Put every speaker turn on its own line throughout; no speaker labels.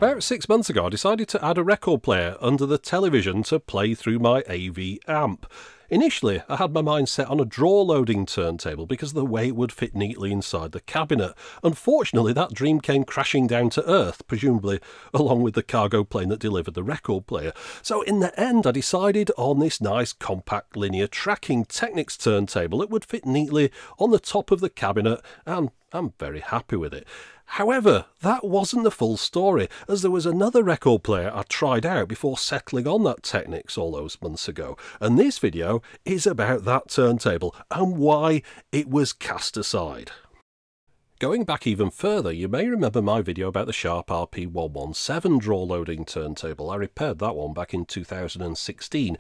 About 6 months ago I decided to add a record player under the television to play through my AV amp. Initially I had my mind set on a drawer loading turntable because of the way it would fit neatly inside the cabinet. Unfortunately that dream came crashing down to earth, presumably along with the cargo plane that delivered the record player. So in the end I decided on this nice compact linear tracking Technics turntable that would fit neatly on the top of the cabinet, and I'm very happy with it. However, that wasn't the full story, as there was another record player I tried out before settling on that Technics all those months ago, and this video is about that turntable and why it was cast aside. Going back even further, you may remember my video about the Sharp RP117 drawer loading turntable. I repaired that one back in 2016.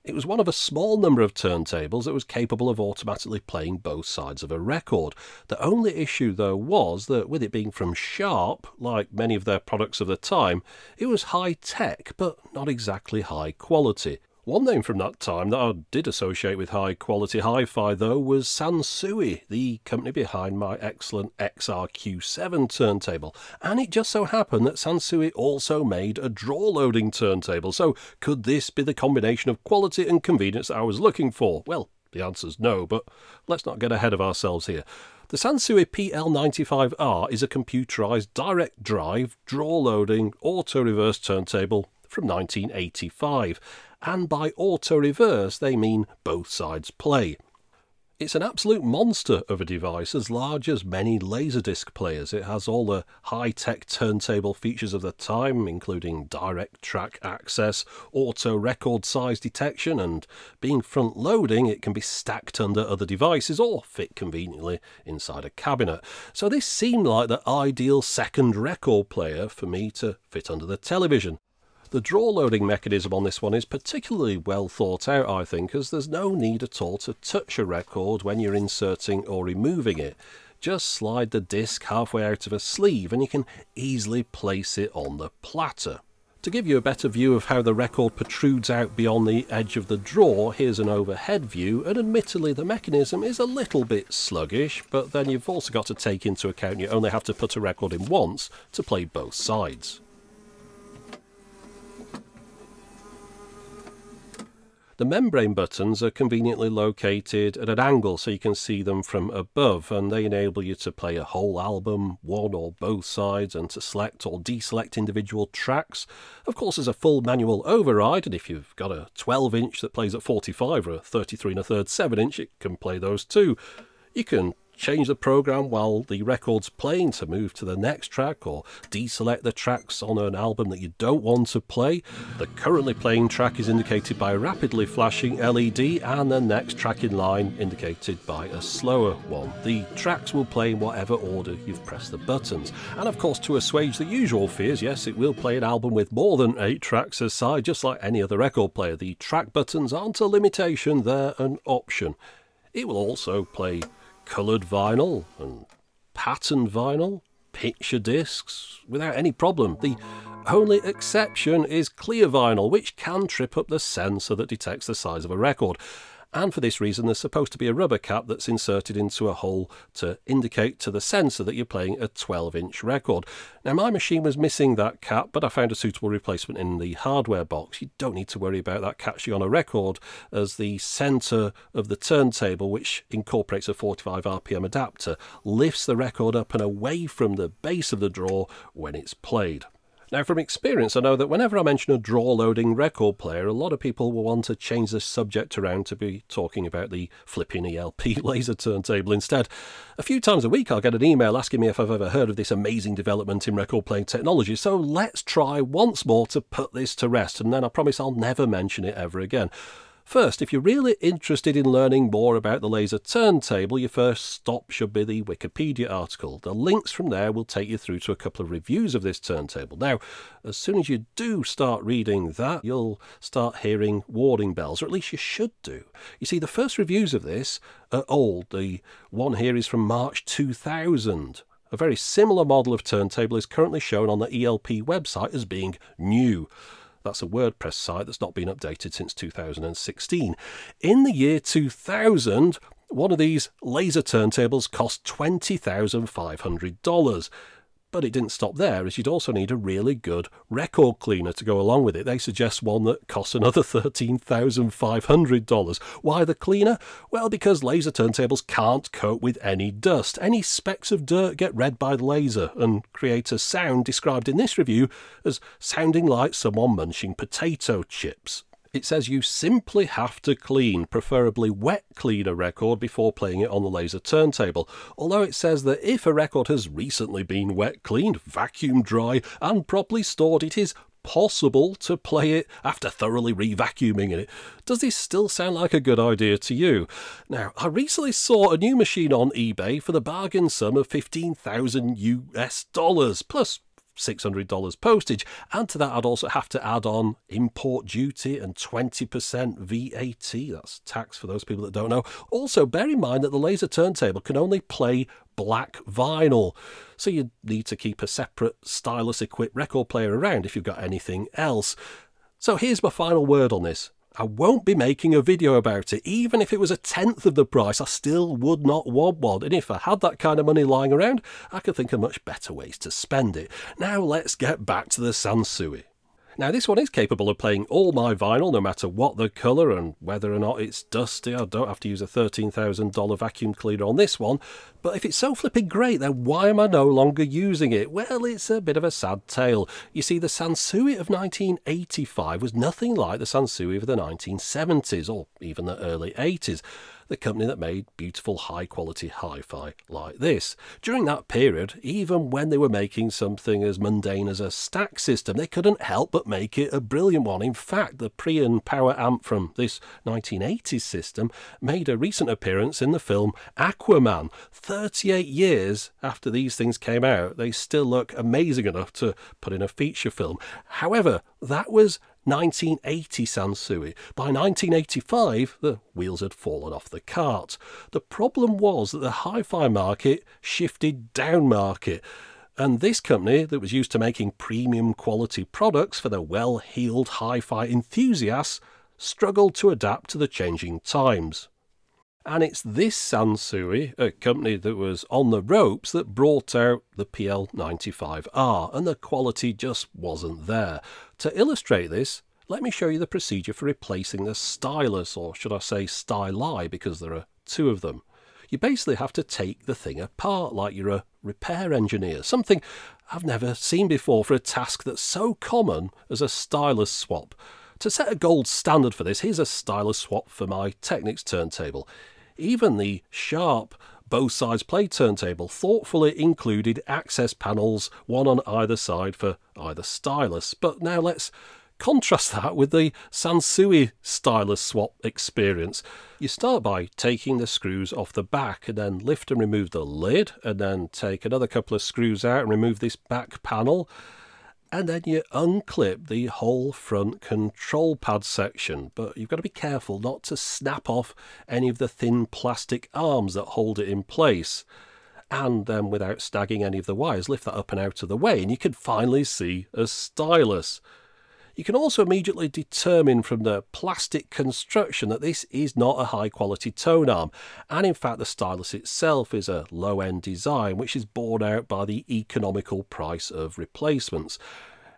It was one of a small number of turntables that was capable of automatically playing both sides of a record. The only issue though was that with it being from Sharp, like many of their products of the time, it was high tech but not exactly high quality. One name from that time that I did associate with high quality hi-fi though was Sansui, the company behind my excellent XRQ7 turntable, and it just so happened that Sansui also made a drawer loading turntable, so could this be the combination of quality and convenience that I was looking for? Well, the answer's no, but let's not get ahead of ourselves here. The Sansui PL95R is a computerized direct drive drawer loading auto-reverse turntable from 1985. And by auto-reverse they mean both sides play. It's an absolute monster of a device, as large as many Laserdisc players. It has all the high-tech turntable features of the time, including direct track access, auto record size detection, and being front-loading it can be stacked under other devices or fit conveniently inside a cabinet. So this seemed like the ideal second record player for me to fit under the television. The drawer loading mechanism on this one is particularly well thought out, I think, as there's no need at all to touch a record when you're inserting or removing it. Just slide the disc halfway out of a sleeve and you can easily place it on the platter. To give you a better view of how the record protrudes out beyond the edge of the drawer, here's an overhead view, and admittedly the mechanism is a little bit sluggish, but then you've also got to take into account you only have to put a record in once to play both sides. The membrane buttons are conveniently located at an angle so you can see them from above, and they enable you to play a whole album, one or both sides, and to select or deselect individual tracks. Of course there's a full manual override, and if you've got a 12-inch that plays at 45 or a 33 1/3 7-inch, it can play those too. You can change the program while the record's playing to move to the next track, or deselect the tracks on an album that you don't want to play. The currently playing track is indicated by a rapidly flashing LED, and the next track in line indicated by a slower one. The tracks will play in whatever order you've pressed the buttons. And of course, to assuage the usual fears, yes, it will play an album with more than 8 tracks aside, just like any other record player. The track buttons aren't a limitation, they're an option. It will also play coloured vinyl and patterned vinyl, picture discs, without any problem. The only exception is clear vinyl, which can trip up the sensor that detects the size of a record. And for this reason there's supposed to be a rubber cap that's inserted into a hole to indicate to the sensor that you're playing a 12-inch record. Now my machine was missing that cap, but I found a suitable replacement in the hardware box. You don't need to worry about that catching on a record, as the centre of the turntable, which incorporates a 45 RPM adapter, lifts the record up and away from the base of the drawer when it's played. Now from experience I know that whenever I mention a drawer loading record player, a lot of people will want to change the subject around to be talking about the flipping ELP laser turntable instead. A few times a week I'll get an email asking me if I've ever heard of this amazing development in record playing technology, so let's try once more to put this to rest, and then I promise I'll never mention it ever again. First, if you're really interested in learning more about the laser turntable, your first stop should be the Wikipedia article. The links from there will take you through to a couple of reviews of this turntable. Now, as soon as you do start reading that, you'll start hearing warning bells, or at least you should do. You see, the first reviews of this are old. The one here is from March 2000. A very similar model of turntable is currently shown on the ELP website as being new. That's a WordPress site that's not been updated since 2016. In the year 2000, one of these laser turntables cost $20,500. But it didn't stop there, as you'd also need a really good record cleaner to go along with it. They suggest one that costs another $13,500. Why the cleaner? Well, because laser turntables can't cope with any dust. Any specks of dirt get read by the laser and create a sound described in this review as sounding like someone munching potato chips. It says you simply have to clean, preferably wet clean a record before playing it on the laser turntable, although it says that if a record has recently been wet cleaned, vacuum dry and properly stored, it is possible to play it after thoroughly re-vacuuming it. Does this still sound like a good idea to you? Now, I recently saw a new machine on eBay for the bargain sum of $15,000 plus $600 postage, and to that I'd also have to add on import duty and 20% VAT. That's tax for those people that don't know. Also, bear in mind that the laser turntable can only play black vinyl, so you need to keep a separate stylus equipped record player around if you've got anything else. So here's my final word on this. I won't be making a video about it. Even if it was a tenth of the price, I still would not want one. And if I had that kind of money lying around, I could think of much better ways to spend it. Now let's get back to the Sansui. Now this one is capable of playing all my vinyl, no matter what the colour and whether or not it's dusty. I don't have to use a $13,000 vacuum cleaner on this one. But if it's so flipping great, then why am I no longer using it? Well, it's a bit of a sad tale. You see, the Sansui of 1985 was nothing like the Sansui of the 1970s, or even the early 80s. The company that made beautiful high-quality hi-fi like this. During that period, even when they were making something as mundane as a stack system, they couldn't help but make it a brilliant one. In fact, the Prion power amp from this 1980s system made a recent appearance in the film Aquaman. 38 years after these things came out, they still look amazing enough to put in a feature film. However, that was 1980 Sansui. By 1985, the wheels had fallen off the cart. The problem was that the hi-fi market shifted down market, and this company that was used to making premium quality products for the well-heeled hi-fi enthusiasts struggled to adapt to the changing times. And it's this Sansui, a company that was on the ropes, that brought out the PL95R, and the quality just wasn't there. To illustrate this, let me show you the procedure for replacing the stylus, or should I say styli, because there are two of them. You basically have to take the thing apart like you're a repair engineer, something I've never seen before for a task that's so common as a stylus swap. To set a gold standard for this, here's a stylus swap for my Technics turntable. Even the sharp both sides play turntable thoughtfully included access panels, one on either side for either stylus. But now let's contrast that with the Sansui stylus swap experience. You start by taking the screws off the back and then lift and remove the lid, and then take another couple of screws out and remove this back panel. And then you unclip the whole front control pad section, but you've got to be careful not to snap off any of the thin plastic arms that hold it in place. And then, without snagging any of the wires, lift that up and out of the way, and you can finally see a stylus. You can also immediately determine from the plastic construction that this is not a high quality tone arm, and in fact the stylus itself is a low end design which is borne out by the economical price of replacements.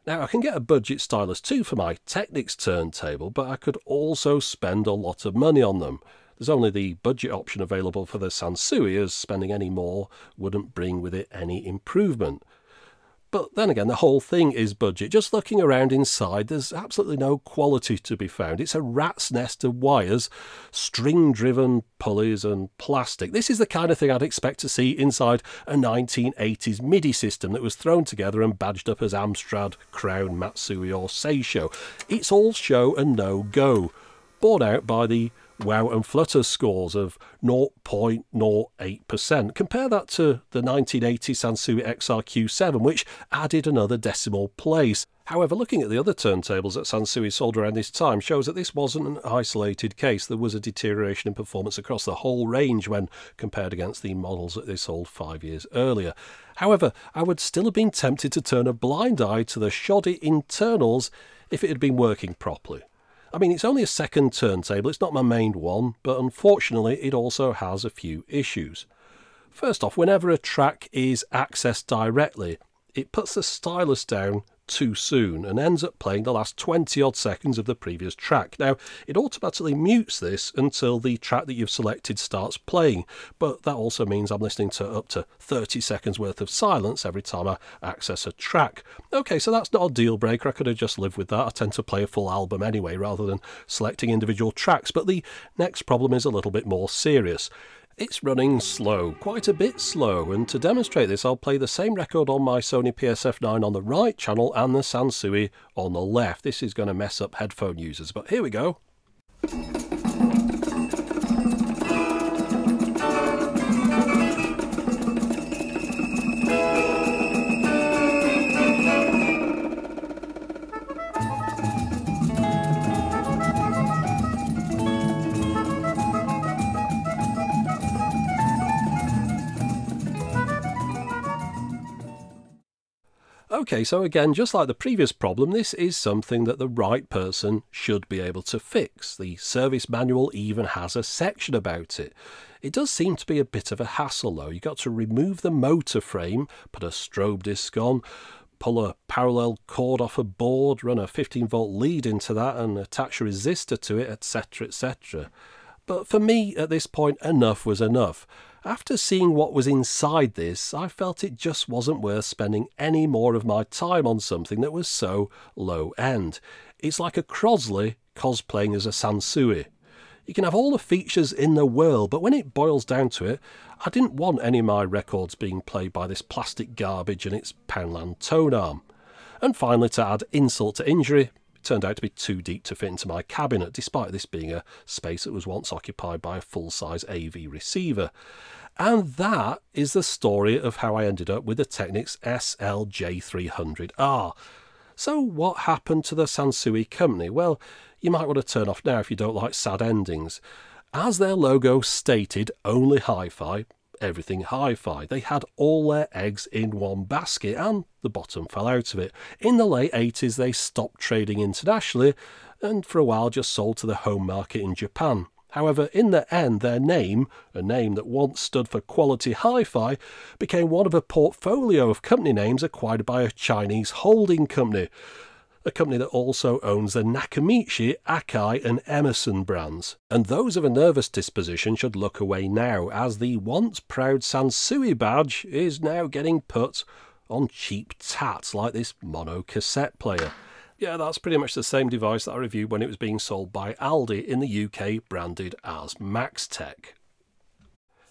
Now I can get a budget stylus too for my Technics turntable, but I could also spend a lot of money on them. There's only the budget option available for the Sansui, as spending any more wouldn't bring with it any improvement. But then again, the whole thing is budget. Just looking around inside, there's absolutely no quality to be found. It's a rat's nest of wires, string-driven pulleys and plastic. This is the kind of thing I'd expect to see inside a 1980s MIDI system that was thrown together and badged up as Amstrad, Crown, Matsui or Seisho. It's all show and no go, borne out by the wow and flutter scores of 0.08%. Compare that to the 1980 Sansui XRQ7, which added another decimal place. However, looking at the other turntables that Sansui sold around this time shows that this wasn't an isolated case. There was a deterioration in performance across the whole range when compared against the models that they sold 5 years earlier. However, I would still have been tempted to turn a blind eye to the shoddy internals if it had been working properly. I mean, it's only a second turntable, it's not my main one, but unfortunately it also has a few issues. First off, whenever a track is accessed directly, it puts the stylus down too soon and ends up playing the last 20 odd seconds of the previous track. Now, it automatically mutes this until the track that you've selected starts playing, but that also means I'm listening to up to 30 seconds worth of silence every time I access a track. Okay, so that's not a deal breaker. I could have just lived with that. I tend to play a full album anyway rather than selecting individual tracks, but the next problem is a little bit more serious. It's running slow, quite a bit slow, and to demonstrate this I'll play the same record on my Sony PSF9 on the right channel and the Sansui on the left. This is going to mess up headphone users, but here we go. Okay, so again, just like the previous problem, this is something that the right person should be able to fix. The service manual even has a section about it. It does seem to be a bit of a hassle though. You've got to remove the motor frame, put a strobe disc on, pull a parallel cord off a board, run a 15-volt lead into that and attach a resistor to it, etc, etc. But for me, at this point, enough was enough. After seeing what was inside this, I felt it just wasn't worth spending any more of my time on something that was so low-end. It's like a Crosley cosplaying as a Sansui. You can have all the features in the world, but when it boils down to it, I didn't want any of my records being played by this plastic garbage and its Poundland tone arm. And finally, to add insult to injury, it turned out to be too deep to fit into my cabinet, despite this being a space that was once occupied by a full-size AV receiver. And that is the story of how I ended up with the Technics SLJ300R. So what happened to the Sansui company? Well, you might want to turn off now if you don't like sad endings. As their logo stated, only HiFi, everything HiFi. They had all their eggs in one basket and the bottom fell out of it. In the late 80s they stopped trading internationally and for a while just sold to the home market in Japan. However, in the end their name, a name that once stood for quality hi-fi, became one of a portfolio of company names acquired by a Chinese holding company. A company that also owns the Nakamichi, Akai and Emerson brands. And those of a nervous disposition should look away now, as the once proud Sansui badge is now getting put on cheap tats like this mono cassette player. Yeah, that's pretty much the same device that I reviewed when it was being sold by Aldi in the UK, branded as Maxtech.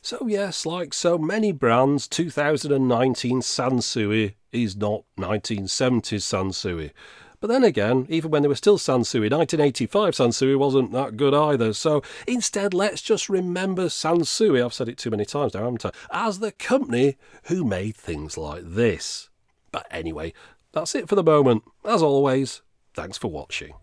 So yes, like so many brands, 2019 Sansui is not 1970s Sansui. But then again, even when they were still Sansui, 1985 Sansui wasn't that good either. So instead, let's just remember Sansui, I've said it too many times now, haven't I, as the company who made things like this. But anyway, that's it for the moment. As always, thanks for watching.